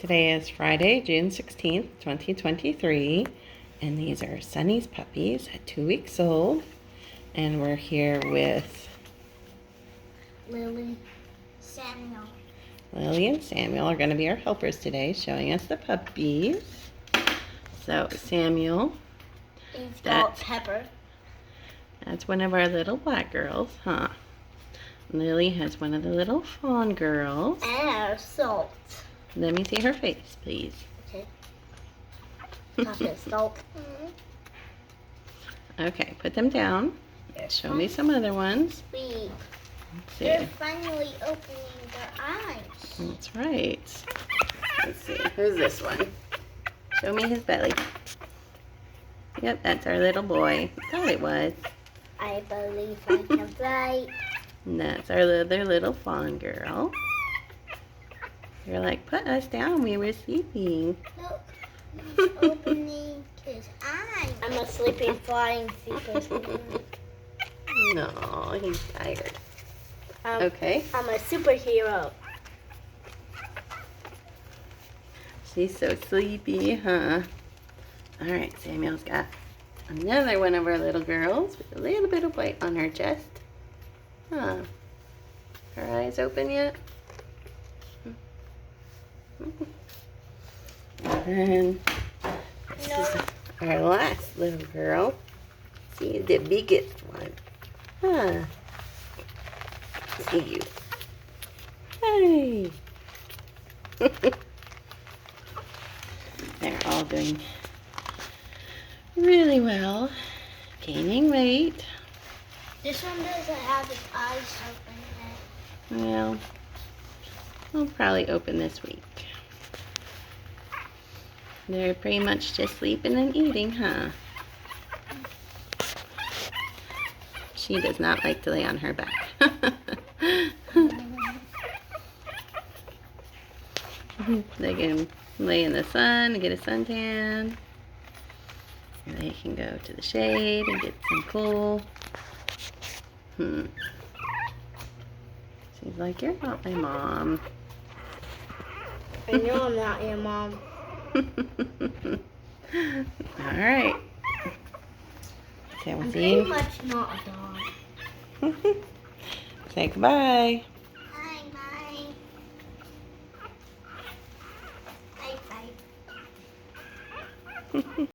Today is Friday, June 16th, 2023, and these are Sunny's puppies at 2 weeks old. And we're here with Lily, Samuel. Lily and Samuel are going to be our helpers today, showing us the puppies. So Samuel, He's called Pepper. That's one of our little black girls, huh? Lily has one of the little fawn girls. And Salt. Let me see her face, please. Okay. Got it, Salt. Okay, put them down. Show me some other ones. Sweet. Let's see. They're finally opening their eyes. That's right. Let's see. Who's this one? Show me his belly. Yep, that's our little boy. I thought it was. I believe I can fly. And that's our other little fawn girl. You're like, put us down. We were sleeping. Look, he's opening his eyes. I'm a sleeping flying superhero. No, he's tired. Okay. I'm a superhero. She's so sleepy, huh? All right, Samuel's got another one of our little girls with a little bit of white on her chest. Huh. Her eyes open yet? And this is our last little girl. See, the biggest one. Huh. See you. Hey. They're all doing really well. Gaining weight. This one doesn't have its eyes open yet. Well, we'll probably open this week. They're pretty much just sleeping and eating, huh? She does not like to lay on her back. They can lay in the sun and get a suntan. Or they can go to the shade and get some cool. She's like, you're not my mom. I know I'm not your mom. All right. So we'll I'm see you. pretty much not a dog. Say goodbye. Bye. Bye. Bye.